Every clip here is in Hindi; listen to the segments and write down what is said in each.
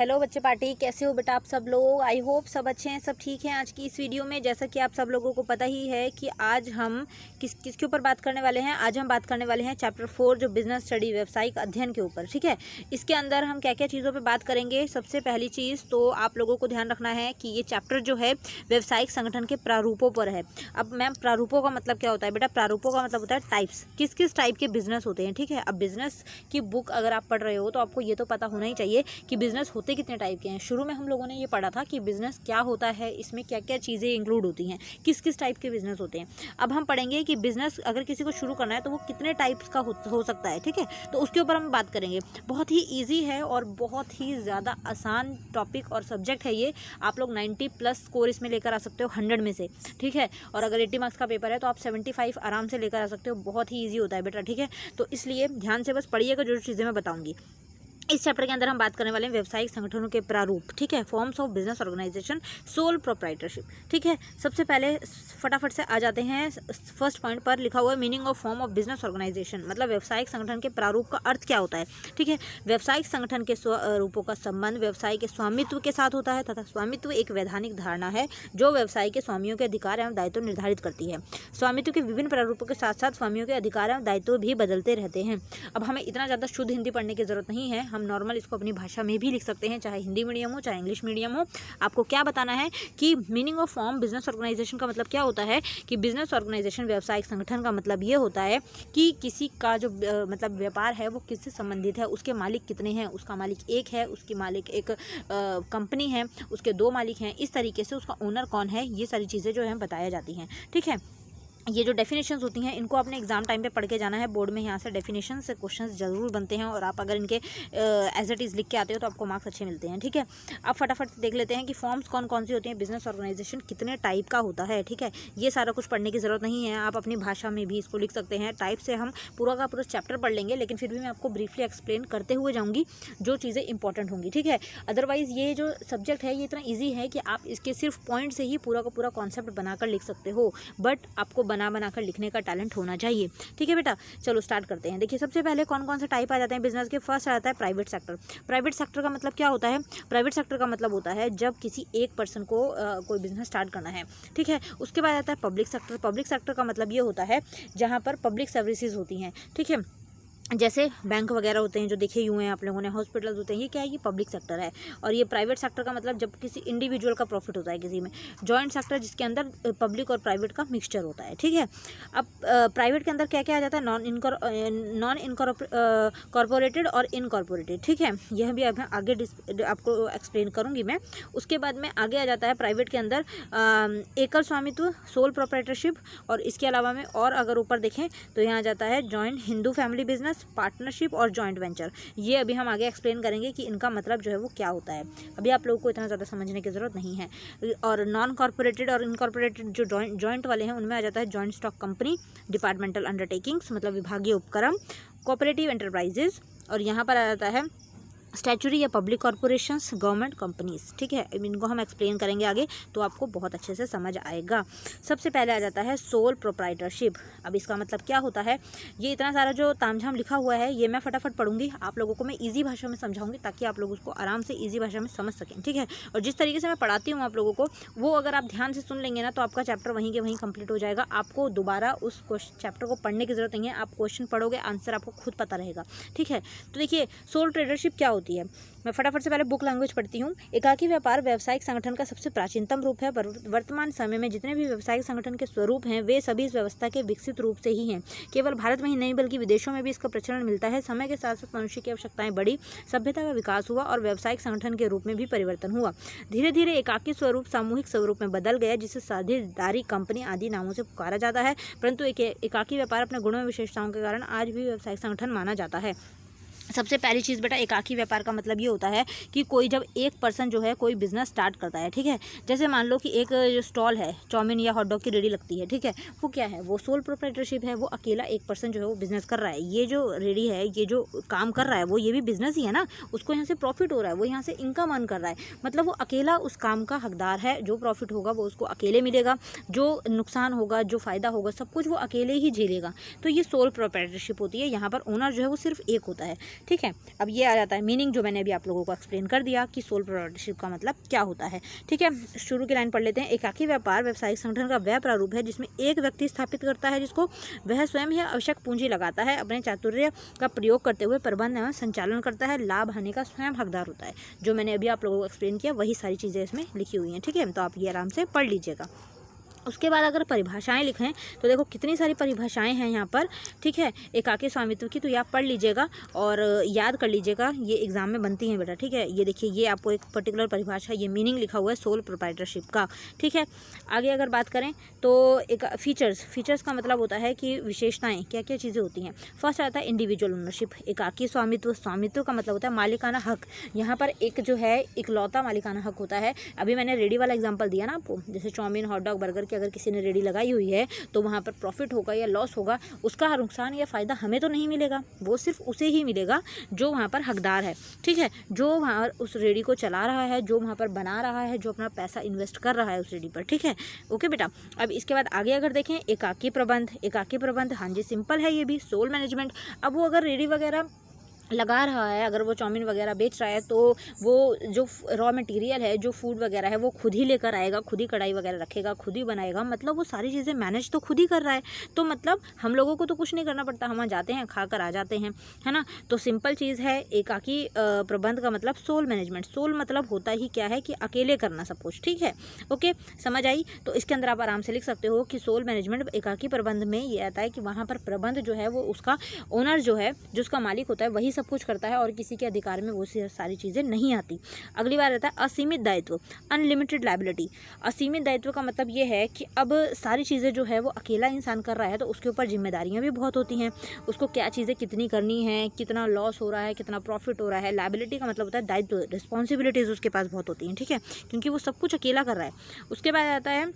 हेलो बच्चे पार्टी, कैसे हो बेटा आप सब लोग। आई होप सब अच्छे हैं, सब ठीक हैं। आज की इस वीडियो में जैसा कि आप सब लोगों को पता ही है कि आज हम किसके ऊपर बात करने वाले हैं। आज हम बात करने वाले हैं चैप्टर 4 जो बिजनेस स्टडी व्यवसायिक अध्ययन के ऊपर। ठीक है, इसके अंदर हम क्या क्या चीज़ों पर बात करेंगे। सबसे पहली चीज़ तो आप लोगों को ध्यान रखना है कि ये चैप्टर जो है व्यवसायिक संगठन के प्रारूपों पर है। अब मैम प्रारूपों का मतलब क्या होता है बेटा? प्रारूपों का मतलब होता है टाइप्स, किस किस टाइप के बिजनेस होते हैं। ठीक है, अब बिजनेस की बुक अगर आप पढ़ रहे हो तो आपको ये तो पता होना ही चाहिए कि बिजनेस होते कितने टाइप के हैं। शुरू में हम लोगों ने ये पढ़ा था कि बिजनेस क्या होता है, इसमें क्या क्या चीज़ें इंक्लूड होती हैं, किस किस टाइप के बिजनेस होते हैं। अब हम पढ़ेंगे कि बिजनेस अगर किसी को शुरू करना है तो वो कितने टाइप्स का हो सकता है। ठीक है, तो उसके ऊपर हम बात करेंगे। बहुत ही ईजी है और बहुत ही ज़्यादा आसान टॉपिक और सब्जेक्ट है ये। आप लोग 90+ स्कोर इसमें लेकर आ सकते हो 100 में से। ठीक है, और अगर 80 मार्क्स का पेपर है तो आप 75 आराम से लेकर आ सकते हो। बहुत ही ईजी होता है बेटा। ठीक है, तो इसलिए ध्यान से बस पढ़िएगा जो चीज़ें मैं बताऊँगी। इस चैप्टर के अंदर हम बात करने वाले हैं व्यवसायिक संगठनों के प्रारूप। ठीक है, forms of business organisation, sole proprietorship. ठीक है, सबसे पहले फटाफट से आ जाते हैं फर्स्ट पॉइंट पर। लिखा हुआ है meaning of form of business organisation, मतलब व्यवसायिक संगठन के प्रारूप का अर्थ क्या होता है। ठीक है, व्यवसायिक संगठन के स्वरूपों का संबंध व्यवसाय के स्वामित्व के साथ होता है तथा स्वामित्व एक वैधानिक धारणा है जो व्यवसाय के स्वामियों के अधिकार एवं दायित्व निर्धारित करती है। स्वामित्व के विभिन्न प्रारूपों के साथ साथ स्वामियों के अधिकार एवं दायित्व भी बदलते रहते हैं। अब हमें इतना ज़्यादा शुद्ध हिंदी पढ़ने की जरूरत नहीं है, हम नॉर्मल इसको अपनी भाषा में भी लिख सकते हैं, चाहे हिंदी मीडियम हो चाहे इंग्लिश मीडियम हो। आपको क्या बताना है कि meaning of form business organisation का मतलब क्या होता है कि बिजनेस ऑर्गेनाइजेशन व्यवसायिक संगठन का मतलब ये होता है कि किसी का जो मतलब व्यापार है वो किससे संबंधित है, उसके मालिक कितने हैं, उसका मालिक एक है, उसकी मालिक एक कंपनी है, उसके 2 मालिक हैं, इस तरीके से उसका ओनर कौन है, ये सारी चीज़ें जो है बताया जाती हैं। ठीक है, ये जो डेफिनेशंस होती हैं इनको आपने एग्जाम टाइम पे पढ़ के जाना है। बोर्ड में यहाँ से डेफिनेशन से क्वेश्चंस जरूर बनते हैं और आप अगर इनके एज इट इज़ लिख के आते हो तो आपको मार्क्स अच्छे मिलते हैं। ठीक है, अब फटाफट देख लेते हैं कि फॉर्म्स कौन कौन सी होती हैं, बिजनेस ऑर्गेनाइजेशन कितने टाइप का होता है। ठीक है, ये सारा कुछ पढ़ने की ज़रूरत नहीं है, आप अपनी भाषा में भी इसको लिख सकते हैं। टाइप से हम पूरा का पूरा चैप्टर पढ़ लेंगे, लेकिन फिर भी मैं आपको ब्रीफली एक्सप्लेन करते हुए जाऊँगी जो चीज़ें इंपॉर्टेंट होंगी। ठीक है, अदरवाइज़ ये जो सब्जेक्ट है ये इतना ईजी है कि आप इसके सिर्फ पॉइंट से ही पूरा का पूरा कॉन्सेप्ट बनाकर लिख सकते हो, बट आपको बना कर लिखने का टैलेंट होना चाहिए। ठीक है बेटा, चलो स्टार्ट करते हैं। देखिए सबसे पहले कौन कौन से टाइप आ जाते हैं बिजनेस के। फर्स्ट आता है प्राइवेट सेक्टर। प्राइवेट सेक्टर का मतलब क्या होता है? प्राइवेट सेक्टर का मतलब होता है जब किसी एक पर्सन को कोई बिजनेस स्टार्ट करना है। ठीक है, उसके बाद आता है पब्लिक सेक्टर। पब्लिक सेक्टर का मतलब ये होता है जहाँ पर पब्लिक सर्विसेज होती हैं। ठीक है, जैसे बैंक वगैरह होते हैं जो देखे हुए हैं आप लोगों ने, हॉस्पिटल्स होते हैं, ये क्या है, ये पब्लिक सेक्टर है। और ये प्राइवेट सेक्टर का मतलब जब किसी इंडिविजुअल का प्रॉफिट होता है किसी में। जॉइंट सेक्टर जिसके अंदर पब्लिक और प्राइवेट का मिक्सचर होता है। ठीक है, अब प्राइवेट के अंदर क्या क्या आ जाता है, नॉन कॉर्पोरेटेड और इनकॉर्पोरेटेड। ठीक है, यह भी अब आगे आपको एक्सप्लेन करूँगी मैं। उसके बाद में आगे आ जाता है प्राइवेट के अंदर एकल स्वामित्व, सोल प्रोप्राइटरशिप, और इसके अलावा में और अगर ऊपर देखें तो यहाँ आ जाता है joint Hindu family business, partnership और जॉइंट वेंचर। ये अभी हम आगे एक्सप्लेन करेंगे कि इनका मतलब जो है वो क्या होता है। अभी आप लोगों को इतना ज़्यादा समझने की ज़रूरत नहीं है। और नॉन कॉर्पोरेटेड और इनकॉर्पोरेटेड जो जॉइंट वाले हैं उनमें आ जाता है joint stock company, departmental undertakings मतलब विभागीय उपक्रम, कोऑपरेटिव एंटरप्राइजेज, और यहाँ पर आ जाता है स्टैचुरी या पब्लिक कॉर्पोरेशंस, गवर्नमेंट कंपनीज। ठीक है, इनको हम एक्सप्लेन करेंगे आगे तो आपको बहुत अच्छे से समझ आएगा। सबसे पहले आ जाता है सोल प्रोप्राइटरशिप। अब इसका मतलब क्या होता है, ये इतना सारा जो तामझाम लिखा हुआ है ये मैं फटाफट पढ़ूंगी, आप लोगों को मैं ईजी भाषा में समझाऊंगी ताकि आप लोग उसको आराम से ईजी भाषा में समझ सकें। ठीक है, और जिस तरीके से मैं पढ़ाती हूँ आप लोगों को वो अगर आप ध्यान से सुन लेंगे ना तो आपका चैप्टर वहीं के वहीं कंप्लीट हो जाएगा। आपको दोबारा उस चैप्टर को पढ़ने की जरूरत नहीं है, आप क्वेश्चन पढ़ोगे आंसर आपको खुद पता रहेगा। ठीक है, तो देखिए सोल ट्रेडरशिप क्या होती है, मैं फटाफट से पहले बुक लैंग्वेज पढ़ती हूँ। एकाकी व्यापार व्यावसायिक संगठन का सबसे प्राचीनतम रूप है। वर्तमान समय में जितने भी व्यावसायिक संगठन के स्वरूप हैं वे सभी इस व्यवस्था के विकसित रूप से ही हैं। केवल भारत में ही नहीं बल्कि विदेशों में भी इसका प्रचलन मिलता है। समय के साथ साथ मनुष्य की आवश्यकताएं बढ़ी, सभ्यता का विकास हुआ और व्यावसायिक संगठन के रूप में भी परिवर्तन हुआ। धीरे धीरे एकाकी स्वरूप सामूहिक स्वरूप में बदल गया जिसे साझेदारी, कंपनी आदि नामों से पुकारा जाता है, परंतु एकाकी व्यापार अपने गुणों और विशेषताओं के कारण आज भी व्यावसायिक संगठन माना जाता है। सबसे पहली चीज़ बेटा, एकाकी व्यापार का मतलब ये होता है कि कोई जब एक पर्सन जो है कोई बिजनेस स्टार्ट करता है। ठीक है, जैसे मान लो कि एक जो स्टॉल है, चाउमीन या हॉटडॉग की रेडी लगती है। ठीक है, वो क्या है, वो सोल प्रोप्राइटरशिप है, वो अकेला एक पर्सन जो है वो बिजनेस कर रहा है। ये जो रेडी है, ये जो काम कर रहा है वो ये भी बिजनेस ही है ना, उसको यहाँ से प्रॉफिट हो रहा है, वो यहाँ से इनकम अर्न कर रहा है, मतलब वो अकेला उस काम का हकदार है। जो प्रॉफिट होगा वो उसको अकेले मिलेगा, जो नुकसान होगा, जो फ़ायदा होगा, सब कुछ वो अकेले ही झेलेगा। तो ये सोल प्रोप्राइटरशिप होती है। यहाँ पर ओनर जो है वो सिर्फ एक होता है। ठीक है। अब ये आ जाता है मीनिंग, जो मैंने अभी आप लोगों को एक्सप्लेन कर दिया कि सोल प्रोप्राइटरशिप का मतलब क्या होता है। ठीक है, शुरू की लाइन पढ़ लेते हैं। एकाकी व्यापार व्यावसायिक संगठन का वह प्रारूप है जिसमें एक व्यक्ति स्थापित करता है, जिसको वह स्वयं ही आवश्यक पूंजी लगाता है, अपने चातुर्य का प्रयोग करते हुए प्रबंध एवं संचालन करता है, लाभ हानि का स्वयं हकदार होता है। जो मैंने अभी आप लोगों को एक्सप्लेन किया वही सारी चीज़ें इसमें लिखी हुई हैं। ठीक है, तो आप ये आराम से पढ़ लीजिएगा। उसके बाद अगर परिभाषाएं लिखें तो देखो कितनी सारी परिभाषाएं हैं यहाँ पर। ठीक है, एकाकी स्वामित्व की, तो ये आप पढ़ लीजिएगा और याद कर लीजिएगा, ये एग्जाम में बनती हैं बेटा। ठीक है, ये देखिए, ये आपको एक पर्टिकुलर परिभाषा, ये मीनिंग लिखा हुआ है सोल प्रोप्राइटरशिप का। ठीक है, आगे अगर बात करें तो एक फीचर्स का मतलब होता है कि विशेषताएँ क्या क्या चीज़ें होती हैं। फर्स्ट आता है इंडिविजुअल ओनरशिप, एकाकी स्वामित्व का मतलब होता है मालिकाना हक। यहाँ पर एक जो है इकलौता मालिकाना हक होता है। अभी मैंने रेडी वाला एग्जाम्पल दिया ना आपको, जैसे चाउमीन, हॉट डॉग, बर्गर कि अगर किसी ने रेडी लगाई हुई है तो वहाँ पर प्रॉफिट होगा या लॉस होगा, उसका नुकसान या फ़ायदा हमें तो नहीं मिलेगा, वो सिर्फ उसे ही मिलेगा जो वहाँ पर हकदार है। ठीक है, जो वहाँ उस रेडी को चला रहा है, जो वहाँ पर बना रहा है, जो अपना पैसा इन्वेस्ट कर रहा है उस रेडी पर। ठीक है, ओके बेटा। अब इसके बाद आगे अगर देखें एकाकी प्रबंध, हाँ जी सिंपल है ये भी, सोल मैनेजमेंट। अब वो अगर रेडी वगैरह लगा रहा है, अगर वो चाउमीन वगैरह बेच रहा है, तो वो जो रॉ मटेरियल है, जो फूड वगैरह है, वो खुद ही लेकर आएगा, खुद ही कढ़ाई वगैरह रखेगा, खुद ही बनाएगा, मतलब वो सारी चीज़ें मैनेज तो खुद ही कर रहा है। तो मतलब हम लोगों को तो कुछ नहीं करना पड़ता, हम वहाँ जाते हैं, खा कर आ जाते हैं, है ना। तो सिंपल चीज़ है एकाकी प्रबंध का मतलब सोल मैनेजमेंट। सोल मतलब होता ही क्या है कि अकेले करना सब कुछ। ठीक है, ओके, समझ आई। तो इसके अंदर आप आराम से लिख सकते हो कि सोल मैनेजमेंट एकाकी प्रबंध में ये आता है कि वहाँ पर प्रबंध जो है वो उसका ओनर जो है, जो उसका मालिक होता है, वही सब कुछ करता है और किसी के अधिकार में वो सारी चीज़ें नहीं आती। अगली बार आता है असीमित दायित्व, अनलिमिटेड लायबिलिटी। असीमित दायित्व का मतलब ये है कि अब सारी चीज़ें जो है वो अकेला इंसान कर रहा है, तो उसके ऊपर जिम्मेदारियां भी बहुत होती हैं, उसको क्या चीज़ें कितनी करनी है, कितना लॉस हो रहा है, कितना प्रॉफिट हो रहा है। लायबिलिटी का मतलब होता है दायित्व, रिस्पॉन्सिबिलिटीज़ उसके पास बहुत होती हैं। ठीक है, क्योंकि वो सब कुछ अकेला कर रहा है। उसके बाद आता है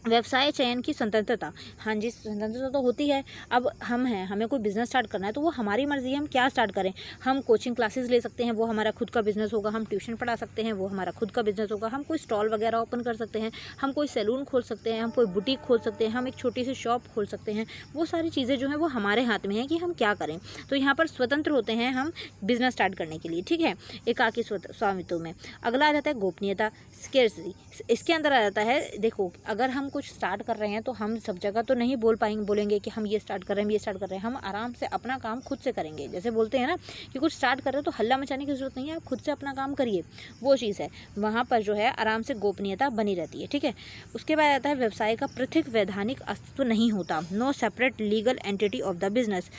व्यवसाय चयन की स्वतंत्रता। हाँ जी, स्वतंत्रता तो होती है। अब हम हैं, हमें कोई बिज़नेस स्टार्ट करना है तो वो हमारी मर्ज़ी है, हम क्या स्टार्ट करें। हम कोचिंग क्लासेस ले सकते हैं, वो हमारा खुद का बिज़नेस होगा। हम ट्यूशन पढ़ा सकते हैं, वो हमारा खुद का बिज़नेस होगा। हम कोई स्टॉल वगैरह ओपन कर सकते हैं, हम कोई सैलून खोल सकते हैं, हम कोई बुटीक खोल सकते हैं, हम एक छोटी सी शॉप खोल सकते हैं। वो सारी चीज़ें जो हैं वो हमारे हाथ में है कि हम क्या करें। तो यहाँ पर स्वतंत्र होते हैं हम बिज़नेस स्टार्ट करने के लिए। ठीक है, एकाकी स्वामित्व में। अगला आ जाता है गोपनीयता, स्केर्सिटी। इसके अंदर आ जाता है, देखो अगर हम कुछ स्टार्ट कर रहे हैं तो हम सब जगह तो नहीं बोलेंगे कि हम ये स्टार्ट कर रहे हैं, हम ये स्टार्ट कर रहे हैं। हम आराम से अपना काम खुद से करेंगे। जैसे बोलते हैं ना कि कुछ स्टार्ट कर रहे हो तो हल्ला मचाने की जरूरत नहीं है, आप खुद से अपना काम करिए, वो चीज़ है। वहाँ पर जो है आराम से गोपनीयता बनी रहती है। ठीक है, उसके बाद आता है व्यवसाय का पृथक वैधानिक अस्तित्व नहीं होता, no separate legal entity of the business.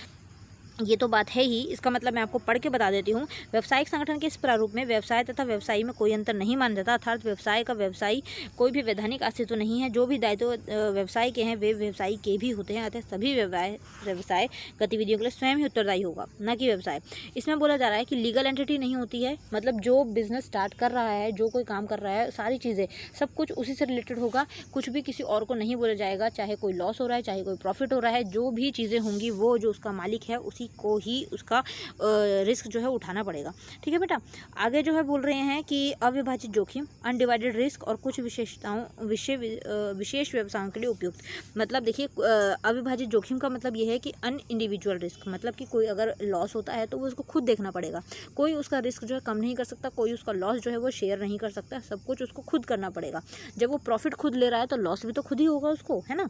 ये तो बात है ही, इसका मतलब मैं आपको पढ़ के बता देती हूँ। व्यावसायिक संगठन के इस प्रारूप में व्यवसाय तथा व्यवसायी में कोई अंतर नहीं माना जाता, अर्थात व्यवसाय का व्यवसायी कोई भी वैधानिक अस्तित्व नहीं है। जो भी दायित्व व्यवसाय के हैं वे व्यवसायी के भी होते हैं, अतः सभी व्यवसाय गतिविधियों के लिए स्वयं ही उत्तरदायी होगा, न कि व्यवसाय। इसमें बोला जा रहा है कि लीगल एंटिटी नहीं होती है, मतलब जो बिजनेस स्टार्ट कर रहा है, जो कोई काम कर रहा है, सारी चीज़ें सब कुछ उसी से रिलेटेड होगा, कुछ भी किसी और को नहीं बोला जाएगा। चाहे कोई लॉस हो रहा है, चाहे कोई प्रॉफिट हो रहा है, जो भी चीज़ें होंगी वो जो उसका मालिक है उसी को ही उसका रिस्क जो है उठाना पड़ेगा। ठीक है बेटा, आगे जो है बोल रहे हैं कि अविभाजित जोखिम, अनडिवाइडेड रिस्क और कुछ विशेष व्यवसायों के लिए उपयुक्त। मतलब देखिए, अविभाजित जोखिम का मतलब ये है कि अन इंडिविजुअल रिस्क, मतलब कि कोई अगर लॉस होता है तो वो उसको खुद देखना पड़ेगा। कोई उसका रिस्क जो है कम नहीं कर सकता, कोई उसका लॉस जो है वो शेयर नहीं कर सकता, सब कुछ उसको खुद करना पड़ेगा। जब वो प्रॉफिट खुद ले रहा है तो लॉस भी तो खुद ही होगा उसको, है ना।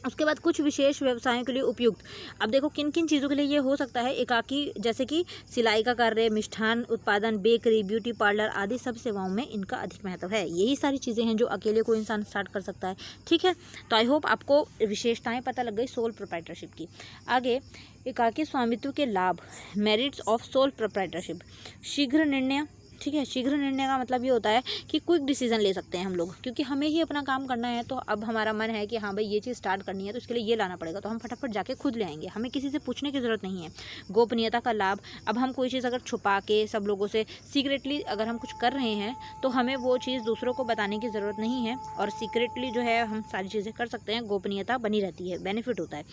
उसके बाद कुछ विशेष व्यवसायों के लिए उपयुक्त। अब देखो किन किन चीज़ों के लिए ये हो सकता है एकाकी, जैसे कि सिलाई का कार्य, मिष्ठान उत्पादन, बेकरी, ब्यूटी पार्लर आदि सब सेवाओं में इनका अधिक महत्व है। यही सारी चीज़ें हैं जो अकेले कोई इंसान स्टार्ट कर सकता है। ठीक है, तो आई होप आपको विशेषताएं पता लग गई सोल प्रोप्राइटरशिप की। आगे एकाकी स्वामित्व के लाभ, मेरिट्स ऑफ सोल प्रोप्राइटरशिप। शीघ्र निर्णय। ठीक है, शीघ्र निर्णय का मतलब ये होता है कि क्विक डिसीजन ले सकते हैं हम लोग, क्योंकि हमें ही अपना काम करना है। तो अब हमारा मन है कि हाँ भाई ये चीज़ स्टार्ट करनी है, तो इसके लिए ये लाना पड़ेगा, तो हम फटाफट जाके खुद ले आएंगे, हमें किसी से पूछने की ज़रूरत नहीं है। गोपनीयता का लाभ, अब हम कोई चीज़ अगर छुपा के सब लोगों से सीक्रेटली अगर हम कुछ कर रहे हैं तो हमें वो चीज़ दूसरों को बताने की ज़रूरत नहीं है, और सीक्रेटली जो है हम सारी चीज़ें कर सकते हैं, गोपनीयता बनी रहती है, बेनिफिट होता है।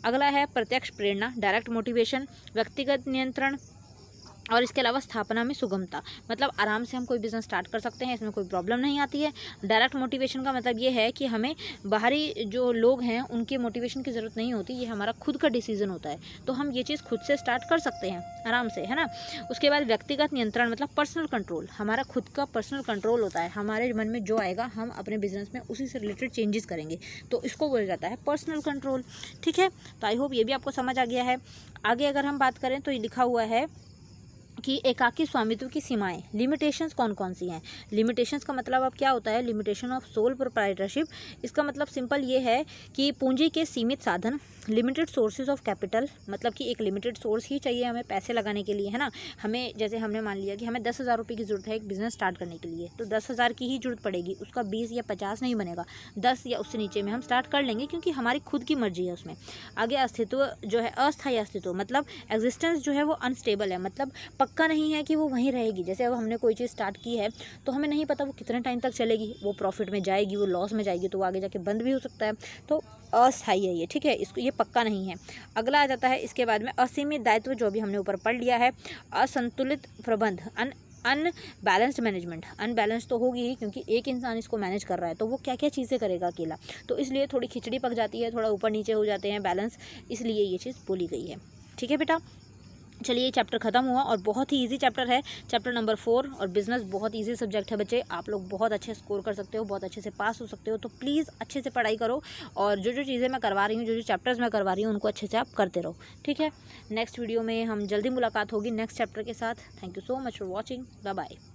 अगला है प्रत्यक्ष प्रेरणा, डायरेक्ट मोटिवेशन, व्यक्तिगत नियंत्रण, और इसके अलावा स्थापना में सुगमता, मतलब आराम से हम कोई बिज़नेस स्टार्ट कर सकते हैं, इसमें कोई प्रॉब्लम नहीं आती है। डायरेक्ट मोटिवेशन का मतलब ये है कि हमें बाहरी जो लोग हैं उनके मोटिवेशन की ज़रूरत नहीं होती, ये हमारा खुद का डिसीजन होता है, तो हम ये चीज़ खुद से स्टार्ट कर सकते हैं आराम से, है ना। उसके बाद व्यक्तिगत नियंत्रण, मतलब पर्सनल कंट्रोल, हमारा खुद का पर्सनल कंट्रोल होता है, हमारे मन में जो आएगा हम अपने बिजनेस में उसी से रिलेटेड चेंजेस करेंगे, तो इसको बोला जाता है पर्सनल कंट्रोल। ठीक है, तो आई होप ये भी आपको समझ आ गया है। आगे अगर हम बात करें तो ये लिखा हुआ है कि एकाकी स्वामित्व की सीमाएं, लिमिटेशंस कौन कौन सी हैं। लिमिटेशंस का मतलब अब क्या होता है, लिमिटेशन ऑफ सोल प्रोप्राइटरशिप, इसका मतलब सिंपल ये है कि पूंजी के सीमित साधन, लिमिटेड सोर्सेज ऑफ कैपिटल, मतलब कि एक लिमिटेड सोर्स ही चाहिए हमें पैसे लगाने के लिए, है ना। हमें जैसे हमने मान लिया कि हमें 10,000 रुपये की ज़रूरत है एक बिज़नेस स्टार्ट करने के लिए, तो 10,000 की ही जरूरत पड़ेगी, उसका 20 या 50 नहीं बनेगा, 10 या उससे नीचे में हम स्टार्ट कर लेंगे, क्योंकि हमारी खुद की मर्जी है उसमें। आगे अस्तित्व जो है, अस्थायी अस्तित्व, मतलब एग्जिस्टेंस जो है वो अनस्टेबल है, मतलब पक्का नहीं है कि वो वहीं रहेगी। जैसे अब हमने कोई चीज़ स्टार्ट की है तो हमें नहीं पता वो कितने टाइम तक चलेगी, वो प्रॉफिट में जाएगी, वो लॉस में जाएगी, तो वो आगे जाके बंद भी हो सकता है, तो अस्थायी है ये। ठीक है, इसको ये पक्का नहीं है। अगला आ जाता है इसके बाद में असीमित दायित्व, जो भी हमने ऊपर पढ़ लिया है। असंतुलित प्रबंध, अनबैलेंस्ड मैनेजमेंट, अनबैलेंस तो होगी ही, क्योंकि एक इंसान इसको मैनेज कर रहा है, तो वो क्या क्या चीज़ें करेगा अकेला, तो इसलिए थोड़ी खिचड़ी पक जाती है, थोड़ा ऊपर नीचे हो जाते हैं बैलेंस, इसलिए ये चीज़ बोली गई है। ठीक है बेटा, चलिए ये चैप्टर ख़त्म हुआ, और बहुत ही इजी चैप्टर है, चैप्टर नंबर 4। और बिजनेस बहुत इजी सब्जेक्ट है बच्चे, आप लोग बहुत अच्छे स्कोर कर सकते हो, बहुत अच्छे से पास हो सकते हो, तो प्लीज़ अच्छे से पढ़ाई करो, और जो जो चीज़ें मैं करवा रही हूँ, जो जो चैप्टर्स मैं करवा रही हूँ, उनको अच्छे से आप करते रहो। ठीक है, नेक्स्ट वीडियो में हम जल्दी मुलाकात होगी नेक्स्ट चैप्टर के साथ। Thank you so much for watching, bye bye.